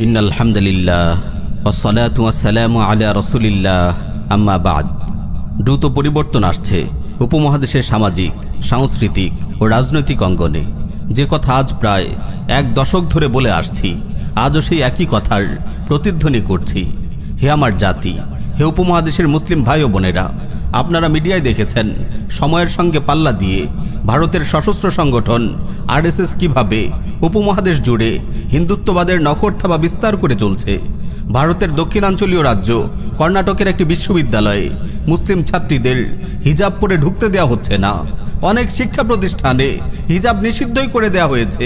ইন্নাল হামদুলিল্লাহ ওয়াসসালাতু ওয়াসসালামু আলা রাসূলিল্লাহ আম্মা বাদ। দ্রুত পরিবর্তন আসছে উপমহাদেশের সামাজিক, সাংস্কৃতিক ও রাজনৈতিক অঙ্গনে। যে কথা আজ প্রায় এক দশক ধরে বলে আসছি, আজও সেই একই কথার প্রতিধ্বনি করছি। হে আমার জাতি, হে উপমহাদেশের মুসলিম ভাই ও বোনেরা, আপনারা মিডিয়ায় দেখেছেন সময়ের সঙ্গে পাল্লা দিয়ে ভারতের সশস্ত্র সংগঠন আরএসএস কিভাবে উপমহাদেশ জুড়ে হিন্দুত্ববাদের নখর থাবা বিস্তার করে চলছে। ভারতের দক্ষিণাঞ্চলীয় রাজ্য কর্ণাটকের একটি বিশ্ববিদ্যালয়ে মুসলিম ছাত্রীদের হিজাব পরে ঢুকতে দেওয়া হচ্ছে না। অনেক শিক্ষা প্রতিষ্ঠানে হিজাব নিষিদ্ধই করে দেওয়া হয়েছে।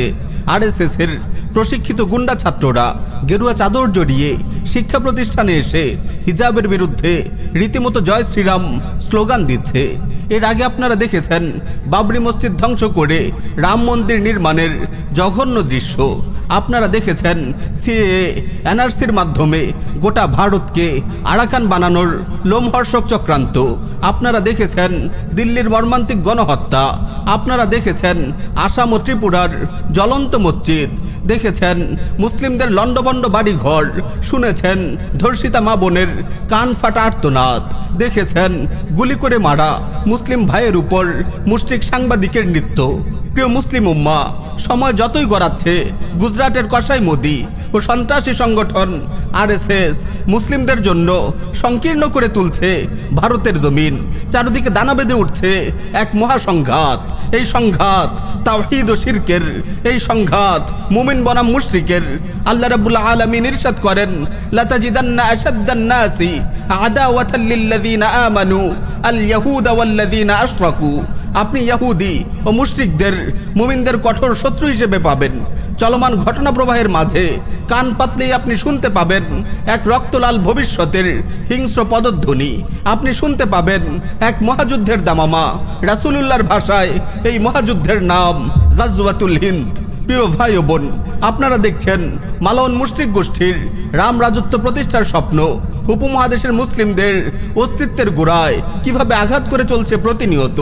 আরএসএসের প্রশিক্ষিত গুন্ডা ছাত্ররা গেরুয়া চাদর জড়িয়ে শিক্ষা প্রতিষ্ঠানে এসে হিজাবের বিরুদ্ধে রীতিমতো জয় শ্রীরাম স্লোগান দিচ্ছে। এর আগে আপনারা দেখেছেন বাবরি মসজিদ ধ্বংস করে রাম মন্দির নির্মাণের জঘন্য দৃশ্য। আপনারা দেখেছেন সিএএ এনআরসির মাধ্যমে গোটা ভারতকে আরাকান বানানোর লোমহর্ষক চক্রান্ত। আপনারা দেখেছেন দিল্লির মর্মান্তিক গণহত্যা। আপনারা দেখেছেন আসাম ও ত্রিপুরার জ্বলন্ত মসজিদ। দেখেছেন মুসলিমদের লণ্ডভণ্ড বাড়িঘর। শুনেছেন ধর্ষিতা মা বোনের কান ফাটা আর্তনাদ। দেখেছেন গুলি করে মারা মুসলিম ভাইয়ের উপর মুশরিক সাংবাদিকের নৃত্য। প্রিয় মুসলিম উম্মাহ, সময় যতই গড়াচ্ছে গুজরাটের কসাই মোদি ও সন্ত্রাসী সংগঠন আরএসএস মুসলিমদের জন্য সংকীর্ণ করে তুলছে ভারতের জমিন। চারদিকে দানা বেঁধে উঠছে এক মহাসংঘাত। এই সংঘাত তাওহীদ ও শিরকের, এই সংঘাত মুমিন বনাম মুশরিকের। আল্লাহ রাব্বুল আলামিন ইরশাদ করেন, লাতাজিদান্না আশাদ্দান নাসি আদাওয়াতাল লিল্লাযিনা আমানু আল ইয়াহুদা ওয়াল্লাযিনা আশরাকু। আপনি ইহুদি ও মুশরিকদের মুমিনদের কঠোর শত্রু হিসেবে পাবেন। চলমান ঘটনা প্রবাহের মাঝে কান পাতলেই আপনি শুনতে পাবেন এক রক্তলাল ভবিষ্যতের হিংস্র পদধ্বনি। আপনি শুনতে পাবেন এক মহাযুদ্ধের দামামা। রাসূলুল্লাহর ভাষায় এই মহাযুদ্ধের নাম গাজওয়াতুল হিন্দ। প্রিয় ভাই ও বোন, আপনারা দেখছেন মালওয়ান মুশরিক গোষ্ঠীর রাম রাজত্ব প্রতিষ্ঠার স্বপ্ন উপমহাদেশের মুসলিমদের অস্তিত্বের গোড়ায় কিভাবে আঘাত করে চলছে প্রতিনিয়ত।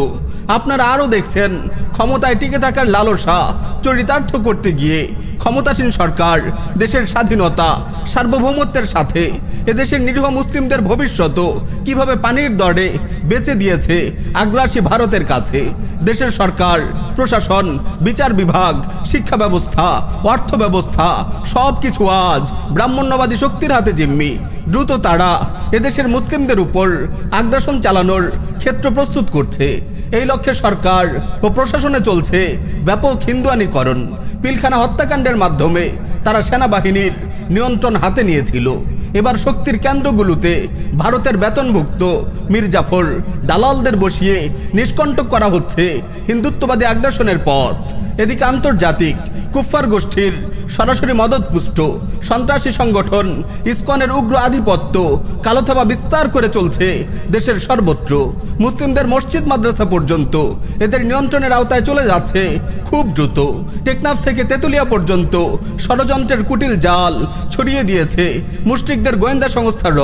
আপনারা আরও দেখছেন ক্ষমতায় টিকে থাকার লালসা চরিতার্থ করতে গিয়ে ক্ষমতাসীন সরকার দেশের স্বাধীনতা, সার্বভৌমত্বের সাথে এদেশের নিরীহ মুসলিমদের ভবিষ্যৎ কিভাবে পানির দরে বেচে দিয়েছে আগ্রাসী ভারতের কাছে। দেশের সরকার, প্রশাসন, বিচার বিভাগ, শিক্ষা ব্যবস্থা, অর্থ ব্যবস্থা সব কিছু আজ ব্রাহ্মণ্যবাদী শক্তির হাতে জিম্মি। দ্রুত তারা এদেশের মুসলিমদের উপর আগ্রাসন চালানোর ক্ষেত্র প্রস্তুত করছে। এই লক্ষ্যে সরকার ও প্রশাসনে চলছে ব্যাপক হিন্দুয়ানিকরণ। পিলখানা হত্যাকাণ্ডের মাধ্যমে তারা সেনাবাহিনীর নিয়ন্ত্রণ হাতে নিয়েছিল। এবার শক্তির কেন্দ্রগুলোতে ভারতের বেতনভুক্ত মির্জাফর দালালদের বসিয়ে নিষ্কণ্টক করা হচ্ছে হিন্দুত্ববাদী আগ্রাসনের পথ। এদিকে আন্তর্জাতিক কুফফার গোষ্ঠীর সরাসরি মদতপুষ্ট সন্ত্রাসী সংগঠন ইসকনের উগ্র আধিপত্য কালোথাবা বিস্তার করে চলছে দেশের সর্বত্র। মুসলিমদের মসজিদ মাদ্রাসা পর্যন্ত এদের নিয়ন্ত্রণের আওতায় চলে যাচ্ছে খুব দ্রুত। টেকনাফ থেকে তেতুলিয়া পর্যন্ত ষড়যন্ত্রের কুটিল জাল ছড়িয়ে দিয়েছে মুশরিকদের গোয়েন্দা সংস্থা র।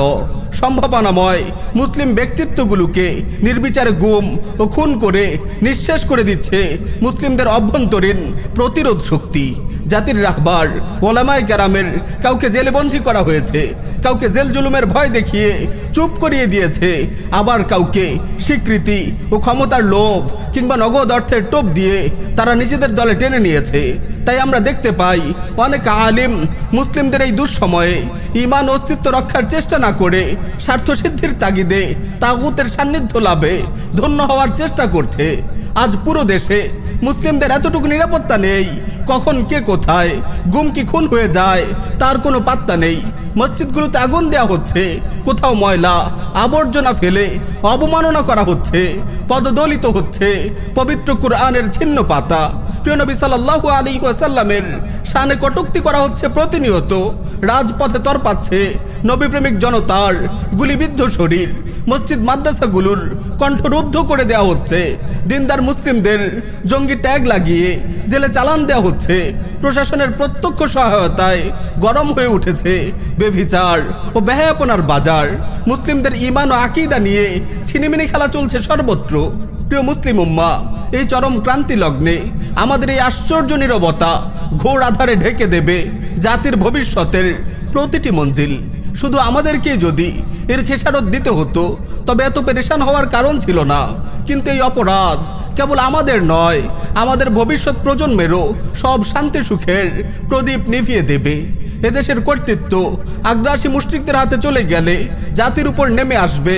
সম্ভাবনাময় মুসলিম ব্যক্তিত্বগুলোকে নির্বিচারে গুম ও খুন করে নিঃশেষ করে দিচ্ছে মুসলিমদের অভ্যন্তরীণ প্রতিরোধ শক্তি। জাতির রাহবার ওলামায়ে কেরামের কাউকে জেলবন্দী করা হয়েছে, কাউকে জেল জুলুমের ভয় দেখিয়ে চুপ করিয়ে দিয়েছে, আবার কাউকে স্বীকৃতি ও ক্ষমতার লোভ কিংবা নগদ অর্থের টোপ দিয়ে তারা নিজেদের দলে টেনে নিয়েছে। তাই আমরা দেখতে পাই অনেক আলিম মুসলিমদের এই দুঃসময়ে ঈমান অস্তিত্ব রক্ষার চেষ্টা না করে স্বার্থসিদ্ধির তাগিদে তাগুতের সান্নিধ্য লাভে ধন্য হওয়ার চেষ্টা করছে। আজ পুরো দেশে মুসলিমদের এতটুকু নিরাপত্তা নেই, কখন কে কোথায় গুম কি খুন হয়ে যায় তার কোনো পাত্তা নেই। মসজিদগুলোতে আগুন দেওয়া হচ্ছে, কোথাও ময়লা আবর্জনা ফেলে অবমাননা করা হচ্ছে, পদদলিত হচ্ছে পবিত্র কুরআনের ছিন্ন পাতা। প্রিয় নবী সাল্লাল্লাহু আলাইহি ওয়াসাল্লামের শানে কটূক্তি করা হচ্ছে প্রতিনিয়ত। রাজপথে তরপাচ্ছে নবীপ্রেমিক জনতার গুলিবিদ্ধ শরীর। মসজিদ মাদ্রাসাগুলোর কণ্ঠরুদ্ধ করে দেওয়া হচ্ছে। দিনদার মুসলিমদের জঙ্গি ট্যাগ লাগিয়ে জেলে চালান দেওয়া হচ্ছে। প্রশাসনের প্রত্যক্ষ সহায়তায় গরম হয়ে উঠেছে বেভিচার ও বেহায়াপনার বাজার। মুসলিমদের ঈমান ও আকীদা নিয়ে ছিনিমিনি খেলা চলছে সর্বত্র। প্রিয় মুসলিম উম্মাহ, এই চরম ক্রান্তি লগ্নে আমাদের এই আশ্চর্য নীরবতা ঘোর আধারে ঢেকে দেবে জাতির ভবিষ্যতের প্রতিটি মঞ্জিল। শুধু আমাদেরকে যদি এর খেসারত দিতে হতো তবে এত পেরেশান হওয়ার কারণ ছিল না। কিন্তু এই অপরাধ কেবল আমাদের নয়, আমাদের ভবিষ্যৎ প্রজন্মেরও সব শান্তি সুখের প্রদীপ নিভিয়ে দেবে। এদেশের কর্তৃত্ব আগ্রাসী মুশরিকদের হাতে চলে গেলে জাতির উপর নেমে আসবে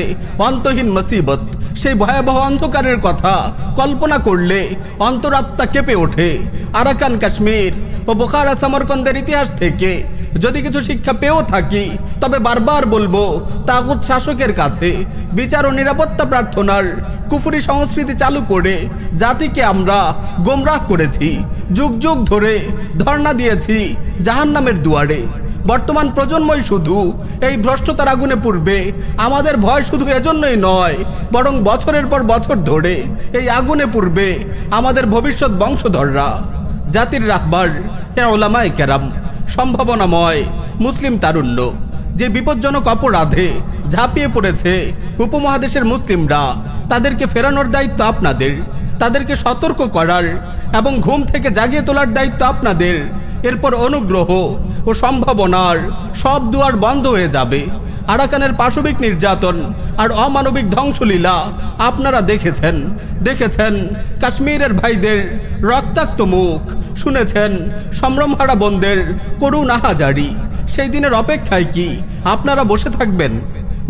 অন্তহীন মুসিবত। সেই ভয়াবহ অন্ধকারের কথা কল্পনা করলে অন্তরাত্মা কেঁপে ওঠে। আরাকান কাশ্মীর ও বোখারা সমরকন্দের ইতিহাস থেকে যদি কিছু শিক্ষা পেয়েও থাকি তবে বারবার বলবো, তাগুত শাসকের কাছে বিচার ও নিরাপত্তা প্রার্থনার কুফরি সংস্কৃতি চালু করে জাতিকে আমরা গোমরাহ করেছি। যুগ যুগ ধরে ধর্ণা দিয়েছি জাহান্নামের দুয়ারে। বর্তমান প্রজন্মই শুধু এই ভ্রষ্টতার আগুনে পুড়বে। আমাদের ভয় শুধু এজন্যই নয়, বরং বছরের পর বছর ধরে এই আগুনে পুড়বে আমাদের ভবিষ্যৎ বংশধররা। জাতির রাহবার এ উলামায়ে কেরাম, সম্ভাবনাময় মুসলিম তারুণ্য যে বিপজ্জনক অপরাধে ঝাঁপিয়ে পড়েছে উপমহাদেশের মুসলিমরা, তাদেরকে ফেরানোর দায়িত্ব আপনাদের। তাদেরকে সতর্ক করার এবং ঘুম থেকে জাগিয়ে তোলার দায়িত্ব আপনাদের। এরপর অনুগ্রহ ও সম্ভাবনার সব দুয়ার বন্ধ হয়ে যাবে। আরাকানের পাশবিক নির্যাতন আর অমানবিক ধ্বংসলীলা আপনারা দেখেছেন কাশ্মীরের ভাইদের রক্তাক্ত মুখ, শুনেছেন সম্ভ্রমহারা বোনদের করুণ আহাজারি। সেই দিনের অপেক্ষায় কি আপনারা বসে থাকবেন?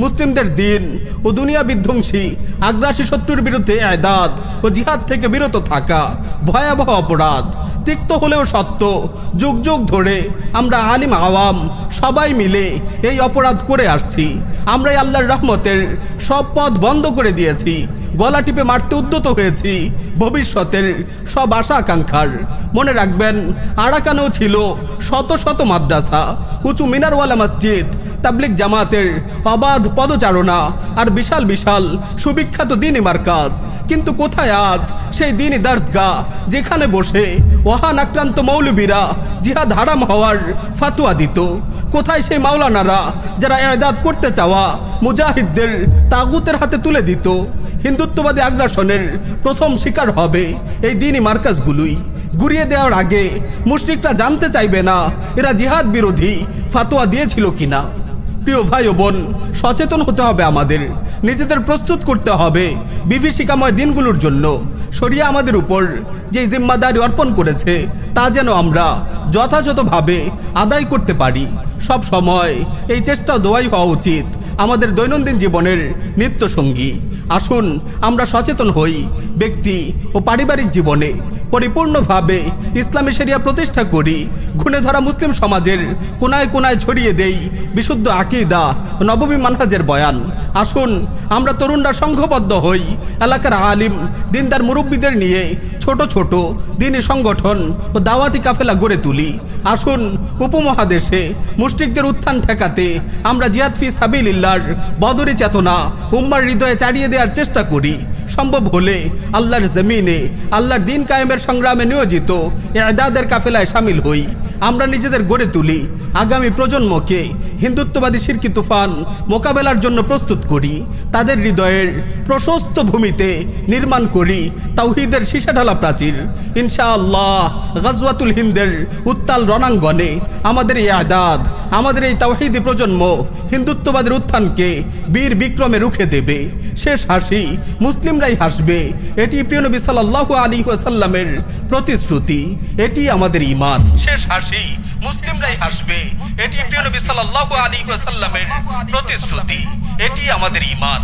মুসলিমদের দিন ও দুনিয়া বিধ্বংসী আগ্রাসী শত্রুর বিরুদ্ধে এদাদ ও জিহাদ থেকে বিরত থাকা ভয়াবহ অপরাধ। তিক্ত হলেও সত্য, যুগ যুগ ধরে আমরা আলিম আওয়াম সবাই মিলে এই অপরাধ করে আসছি। আমরাই আল্লাহর রহমতের সব পথ বন্ধ করে দিয়েছি, গলা টিপে মারতে উদ্যত হয়েছি ভবিষ্যতের সব আশা আকাঙ্ক্ষার। মনে রাখবেন, আরাকানেও ছিল শত শত মাদ্রাসা, উঁচু মিনারওয়ালা মসজিদ, তাবলিগ জামাতের অবাধ পদচারণা আর বিশাল বিশাল সুবিখ্যাত দ্বীনি মারকাজ। কিন্তু কোথায় আজ সেই দ্বীনি দরসগাহ যেখানে বসে ওহান আক্রান্ত মৌলবীরা জিহাদ হারাম হওয়ার ফাতুয়া দিত? কোথায় সেই মাওলানারা যারা এদাদ করতে চাওয়া মুজাহিদদের তাগুতের হাতে তুলে দিত? হিন্দুত্ববাদী আগ্রাসনের প্রথম শিকার হবে এই দ্বীনি মার্কাজগুলোই। গুড়িয়ে দেওয়ার আগে মুশরিকরা জানতে চাইবে না এরা জিহাদ বিরোধী ফাতোয়া দিয়েছিল কিনা। প্রিয় ভাই ও বোন, সচেতন হতে হবে আমাদের, নিজেদের প্রস্তুত করতে হবে বিভীষিকাময় দিনগুলোর জন্য। শরিয়া আমাদের উপর যে জিম্মাদারি অর্পণ করেছে তা যেন আমরা যথাযথভাবে আদায় করতে পারি। সব সময় এই চেষ্টা দোয়াই হওয়া উচিত আমাদের দৈনন্দিন জীবনের নিত্য সঙ্গী। আসুন আমরা সচেতন হই, ব্যক্তি ও পারিবারিক জীবনে পরিপূর্ণভাবে ইসলামী শরিয়া প্রতিষ্ঠা করি। ঘুণে ধরা মুসলিম সমাজের কোনায় কোনায় ছড়িয়ে দেই বিশুদ্ধ আকীদা ও নববী মানহাজের বয়ান। আসুন আমরা তরুণরা সংঘবদ্ধ হই, এলাকার আলিম দিনদার মুরব্বীদের নিয়ে ছোট ছোট দ্বীনি সংগঠন ও দাওয়াতি কাফেলা গড়ে তুলি। আসুন উপমহাদেশে মুশরিকদের উত্থান ঠেকাতে আমরা জিহাদ ফি সাবিলিল্লাহর বদরি চেতনা উম্মার হৃদয়ে চাড়িয়ে দেওয়ার চেষ্টা করি। সম্ভব হলে আল্লাহর জমিনে আল্লাহর দিন কায়েমের সংগ্রামে নিয়োজিত এদাদের কাফেলায় সামিল হই। আমরা নিজেদের গড়ে তুলি, আগামী প্রজন্মকে হিন্দুত্ববাদী শিরকি তুফান মোকাবেলার জন্য প্রস্তুত করি। তাদের হৃদয়ের প্রশস্ত ভূমিতে নির্মাণ করি তাওহীদের শীষাঢালা প্রাচীর। ইনশাআল্লাহ গাজওয়াতুল হিন্দের উত্তাল রণাঙ্গনে আমাদের এই এদাদ, আমাদের এই তাওহীদি প্রজন্ম হিন্দুত্ববাদের উত্থানকে বীর বিক্রমে রুখে দেবে। শেষ হাসি মুসলিমরাই হাসবে, এটি প্রিয় নবী সাল্লাল্লাহু আলাইহি ওয়াসাল্লামের প্রতিশ্রুতি, এটি আমাদের ঈমান। শেষ হাসি মুসলিমরাই হাসবে, এটি প্রিয় নবী সাল্লাল্লাহু আলাইহি ওয়াসাল্লামের প্রতিশ্রুতি, এটি আমাদের ঈমান।